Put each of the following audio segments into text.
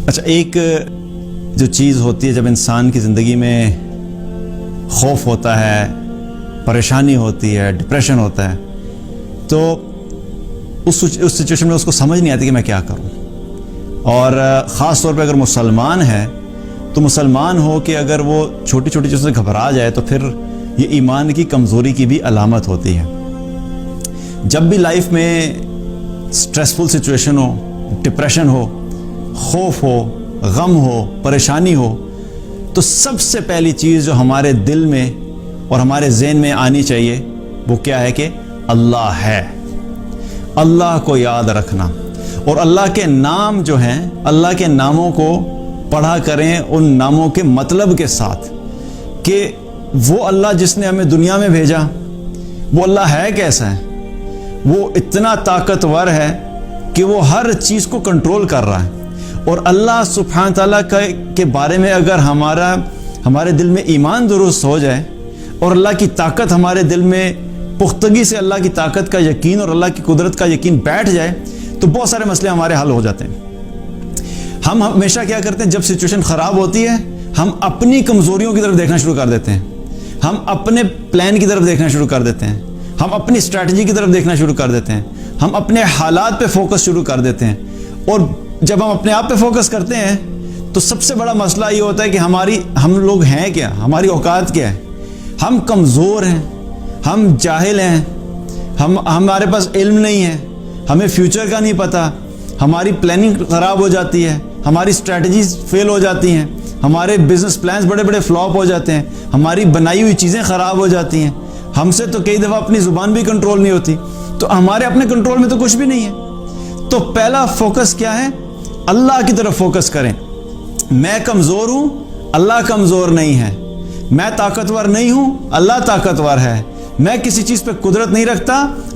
اچھا، ایک جو چیز ہوتی ہے جب انسان کی زندگی میں خوف ہوتا ہے، پریشانی ہوتی ہے، ڈپریشن ہوتا ہے، تو اس سچویشن میں اس کو سمجھ نہیں آتی کہ میں کیا کروں. اور خاص طور پہ اگر مسلمان ہے تو مسلمان ہو کہ اگر وہ چھوٹی چھوٹی چیزوں سے گھبرا جائے تو پھر یہ ایمان کی کمزوری کی بھی علامت ہوتی ہے. جب بھی لائف میں سٹریسفل سچویشن ہو، ڈپریشن ہو، خوف ہو، غم ہو، پریشانی ہو، تو سب سے پہلی چیز جو ہمارے دل میں اور ہمارے ذہن میں آنی چاہیے وہ کیا ہے کہ اللہ ہے. اللہ کو یاد رکھنا، اور اللہ کے نام جو ہیں، اللہ کے ناموں کو پڑھا کریں ان ناموں کے مطلب کے ساتھ، کہ وہ اللہ جس نے ہمیں دنیا میں بھیجا وہ اللہ ہے کیسا ہے. وہ اتنا طاقتور ہے کہ وہ ہر چیز کو کنٹرول کر رہا ہے. اور اللہ سبحانہ تعالیٰ کے بارے میں اگر ہمارے دل میں ایمان درست ہو جائے اور اللہ کی طاقت ہمارے دل میں پختگی سے اللہ کی طاقت کا یقین اور اللہ کی قدرت کا یقین بیٹھ جائے تو بہت سارے مسئلے ہمارے حل ہو جاتے ہیں. ہم ہمیشہ کیا کرتے ہیں، جب سچویشن خراب ہوتی ہے ہم اپنی کمزوریوں کی طرف دیکھنا شروع کر دیتے ہیں، ہم اپنے پلان کی طرف دیکھنا شروع کر دیتے ہیں، ہم اپنی اسٹریٹجی کی طرف دیکھنا شروع کر دیتے ہیں، ہم اپنے حالات پہ فوکس شروع کر دیتے ہیں. اور جب ہم اپنے آپ پہ فوکس کرتے ہیں تو سب سے بڑا مسئلہ یہ ہوتا ہے کہ ہم لوگ ہیں کیا، ہماری اوقات کیا ہے. ہم کمزور ہیں، ہم جاہل ہیں، ہمارے پاس علم نہیں ہے، ہمیں فیوچر کا نہیں پتہ، ہماری پلاننگ خراب ہو جاتی ہے، ہماری اسٹریٹجیز فیل ہو جاتی ہیں، ہمارے بزنس پلانز بڑے بڑے فلاپ ہو جاتے ہیں، ہماری بنائی ہوئی چیزیں خراب ہو جاتی ہیں. ہم سے تو کئی دفعہ اپنی زبان بھی کنٹرول نہیں ہوتی، تو ہمارے اپنے کنٹرول میں تو کچھ بھی نہیں ہے. تو پہلا فوکس کیا ہے، اللہ کی طرف فوکس کریں. میں کمزور ہوں، اللہ کمزور نہیں ہے. میں طاقتور نہیں ہوں، اللہ طاقتور ہے. میں کسی چیز پہ قدرت نہیں رکھتا،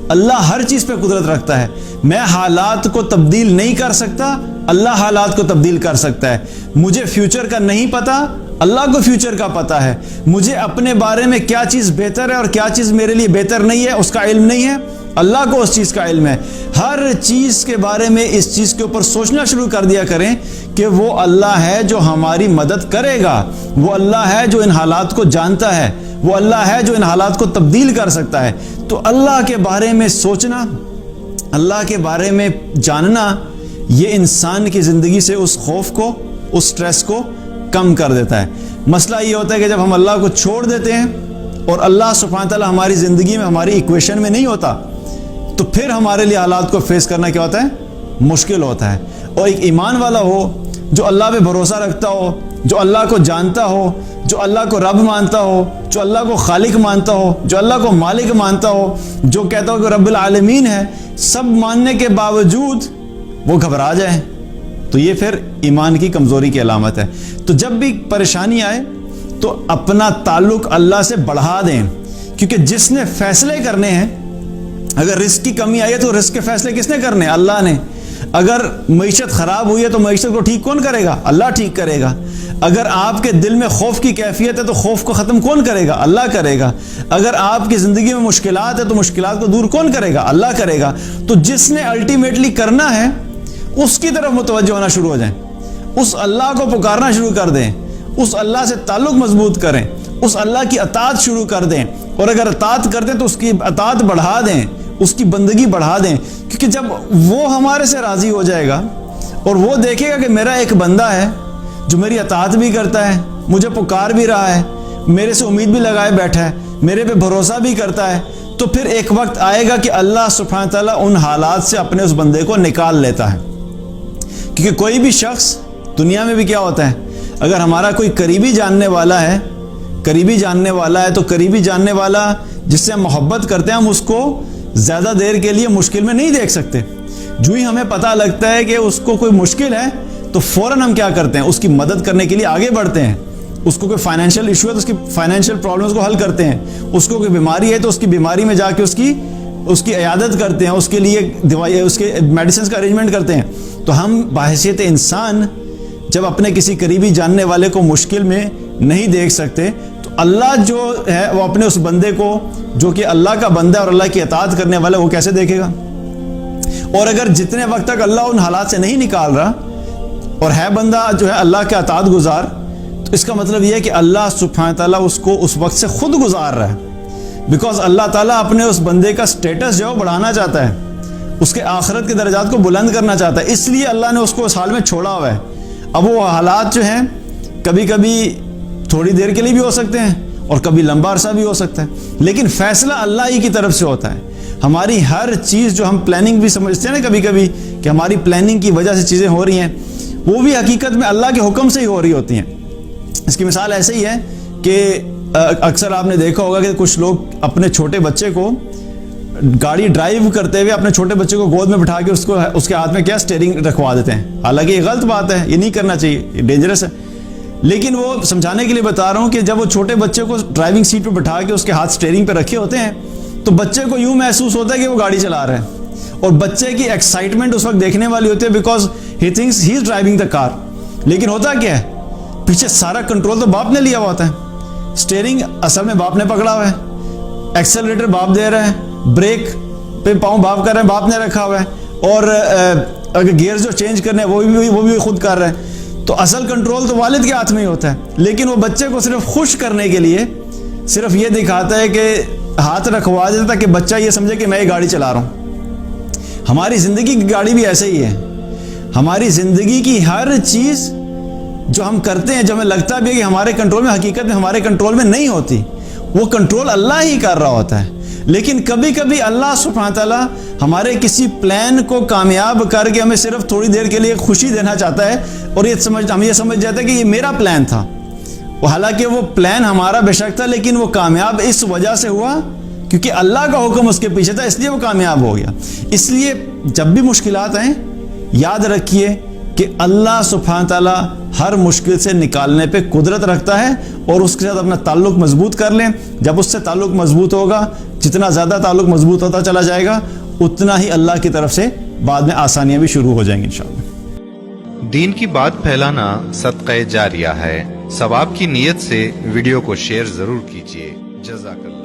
اللہ ہر چیز پہ قدرت رکھتا ہے. میں حالات کو تبدیل نہیں کر سکتا، اللہ حالات کو تبدیل کر سکتا ہے. مجھے فیوچر کا نہیں پتا، اللہ کو فیوچر کا پتہ ہے. مجھے اپنے بارے میں کیا چیز بہتر ہے اور کیا چیز میرے لیے بہتر نہیں ہے اس کا علم نہیں ہے، اللہ کو اس چیز کا علم ہے. ہر چیز کے بارے میں اس چیز کے اوپر سوچنا شروع کر دیا کریں کہ وہ اللہ ہے جو ہماری مدد کرے گا، وہ اللہ ہے جو ان حالات کو جانتا ہے، وہ اللہ ہے جو ان حالات کو تبدیل کر سکتا ہے. تو اللہ کے بارے میں سوچنا، اللہ کے بارے میں جاننا، یہ انسان کی زندگی سے اس خوف کو، اس سٹریس کو کم کر دیتا ہے. مسئلہ یہ ہوتا ہے کہ جب ہم اللہ کو چھوڑ دیتے ہیں اور اللہ سبحانہ تعالیٰ ہماری زندگی میں، ہماری ایکویشن میں نہیں ہوتا، تو پھر ہمارے لیے حالات کو فیس کرنا کیا ہوتا ہے، مشکل ہوتا ہے. اور ایک ایمان والا ہو جو اللہ پہ بھروسہ رکھتا ہو، جو اللہ کو جانتا ہو، جو اللہ کو رب مانتا ہو، جو اللہ کو خالق مانتا ہو، جو اللہ کو مالک مانتا ہو، جو کہتا ہو کہ رب العالمین ہے، سب ماننے کے باوجود وہ گھبرا جائے تو یہ پھر ایمان کی کمزوری کی علامت ہے. تو جب بھی پریشانی آئے تو اپنا تعلق اللہ سے بڑھا دیں، کیونکہ جس نے فیصلے کرنے ہیں، اگر رزق کی کمی آئی ہے تو رزق کے فیصلے کس نے کرنے؟ اللہ نے. اگر معیشت خراب ہوئی ہے تو معیشت کو ٹھیک کون کرے گا؟ اللہ ٹھیک کرے گا. اگر آپ کے دل میں خوف کی کیفیت ہے تو خوف کو ختم کون کرے گا؟ اللہ کرے گا. اگر آپ کی زندگی میں مشکلات ہے تو مشکلات کو دور کون کرے گا؟ اللہ کرے گا. تو جس نے الٹیمیٹلی کرنا ہے اس کی طرف متوجہ ہونا شروع ہو جائیں، اس اللہ کو پکارنا شروع کر دیں، اس اللہ سے تعلق مضبوط کریں، اس اللہ کی اطاعت شروع کر دیں. اور اگر اطاعت کر دیں تو اس کی اطاعت بڑھا دیں، اس کی بندگی بڑھا دیں. کیونکہ جب وہ ہمارے سے راضی ہو جائے گا اور وہ دیکھے گا کہ میرا ایک بندہ ہے جو میری اطاعت بھی کرتا ہے، مجھے پکار بھی رہا ہے، میرے سے امید بھی لگائے بیٹھا ہے، میرے پہ بھروسہ بھی کرتا ہے، تو پھر ایک وقت آئے گا کہ اللہ سبحانہ تعالیٰ ان حالات سے اپنے اس بندے کو نکال لیتا ہے. کیونکہ کوئی بھی شخص دنیا میں بھی کیا ہوتا ہے، اگر ہمارا کوئی قریبی جاننے والا ہے تو قریبی جاننے والا جس سے ہم محبت کرتے ہیں، ہم اس کو زیادہ دیر کے لیے مشکل میں نہیں دیکھ سکتے. جو ہی ہمیں پتہ لگتا ہے کہ اس کو کوئی مشکل ہے تو فوراً ہم کیا کرتے ہیں، اس کی مدد کرنے کے لیے آگے بڑھتے ہیں. اس کو کوئی فائنینشیل ایشو ہے تو اس کی فائنینشیل پرابلمس کو حل کرتے ہیں. اس کو کوئی بیماری ہے تو اس کی بیماری میں جا کے اس کی عیادت کرتے ہیں، اس کے لیے دوائی، اس کے میڈیسنس کا ارینجمنٹ کرتے ہیں. تو ہم بحیثیت انسان جب اپنے کسی قریبی جاننے والے کو مشکل میں نہیں دیکھ سکتے تو اللہ جو ہے وہ اپنے اس بندے کو جو کہ اللہ کا بندہ ہے اور اللہ کی اطاعت کرنے والا وہ کیسے دیکھے گا. اور اگر جتنے وقت تک اللہ ان حالات سے نہیں نکال رہا اور ہے بندہ جو ہے اللہ کے اطاعت گزار، تو اس کا مطلب یہ ہے کہ اللہ سبحانہ تعالیٰ اس کو اس وقت سے خود گزار رہا ہے، بیکاز اللہ تعالیٰ اپنے اس بندے کا سٹیٹس جو ہے بڑھانا چاہتا ہے، اس کے آخرت کے درجات کو بلند کرنا چاہتا ہے، اس لیے اللہ نے اس کو اس حال میں چھوڑا ہوا ہے۔ اب وہ حالات جو ہیں کبھی کبھی تھوڑی دیر کے لیے بھی ہو سکتے ہیں اور کبھی لمبا عرصہ بھی ہو سکتا ہے، لیکن فیصلہ اللہ ہی کی طرف سے ہوتا ہے۔ ہماری ہر چیز جو ہم پلاننگ بھی سمجھتے ہیں نا کبھی کبھی کہ ہماری پلاننگ کی وجہ سے چیزیں ہو رہی ہیں، وہ بھی حقیقت میں اللہ کے حکم سے ہی ہو رہی ہوتی ہیں۔ اس کی مثال ایسے ہی ہے کہ اکثر آپ نے دیکھا ہوگا کہ کچھ لوگ اپنے چھوٹے بچے کو گاڑی ڈرائیو کرتے ہوئے اپنے چھوٹے بچے کو گود میں بٹھا کے اس کے ہاتھ میں کیا اسٹیئرنگ رکھوا دیتے ہیں، حالانکہ یہ غلط بات ہے، یہ نہیں کرنا چاہیے، یہ ڈینجرس ہے، لیکن وہ سمجھانے کے لیے بتا رہا ہوں کہ جب وہ چھوٹے بچے کو ڈرائیونگ سیٹ پہ بٹھا کے اس کے ہاتھ اسٹیئرنگ پہ رکھے ہوتے ہیں تو بچے کو یوں محسوس ہوتا ہے کہ وہ گاڑی چلا رہا ہے، اور بچے کی ایکسائٹمنٹ اس وقت دیکھنے والی ہوتی ہے because he thinks he is driving the car, لیکن ہوتا کیا ہے پیچھے سارا کنٹرول تو باپ نے لیا ہوا ہوتا ہے، اسٹیئرنگ اصل میں باپ نے پکڑا ہوا ہے، ایکسلریٹر باپ دے رہا ہے، بریک پہ پاؤں باپ کر رہے ہیں، باپ نے رکھا ہوا ہے، اور اگر گیئر جو چینج کرنے ہیں وہ بھی خود کر رہے ہیں، تو اصل کنٹرول تو والد کے ہاتھ میں ہی ہوتا ہے، لیکن وہ بچے کو صرف خوش کرنے کے لیے صرف یہ دکھاتا ہے کہ ہاتھ رکھوا دیتا تاکہ بچہ یہ سمجھے کہ میں یہ گاڑی چلا رہا ہوں۔ ہماری زندگی کی گاڑی بھی ایسے ہی ہے، ہماری زندگی کی ہر چیز جو ہم کرتے ہیں جو ہمیں لگتا بھی ہے کہ ہمارے کنٹرول میں، حقیقت میں ہمارے کنٹرول میں نہیں ہوتی، وہ کنٹرول اللہ ہی کر رہا ہوتا ہے، لیکن کبھی کبھی اللہ سبحانہ تعالیٰ ہمارے کسی پلان کو کامیاب کر کے ہمیں صرف تھوڑی دیر کے لیے خوشی دینا چاہتا ہے، اور ہم یہ سمجھ جاتے ہیں کہ یہ میرا پلان تھا، حالانکہ وہ پلان ہمارا بے شک تھا، لیکن وہ کامیاب اس وجہ سے ہوا کیونکہ اللہ کا حکم اس کے پیچھے تھا، اس لیے وہ کامیاب ہو گیا۔ اس لیے جب بھی مشکلات آئیں یاد رکھیے کہ اللہ سبحانہ تعالیٰ ہر مشکل سے نکالنے پہ قدرت رکھتا ہے، اور اس کے ساتھ اپنا تعلق مضبوط کر لیں۔ جب اس سے تعلق مضبوط ہوگا، جتنا زیادہ تعلق مضبوط ہوتا چلا جائے گا اتنا ہی اللہ کی طرف سے بعد میں آسانیاں بھی شروع ہو جائیں گی انشاءاللہ۔ دین کی بات پھیلانا صدقہ جاریہ ہے، ثواب کی نیت سے ویڈیو کو شیئر ضرور کیجیے۔ جزاک اللہ۔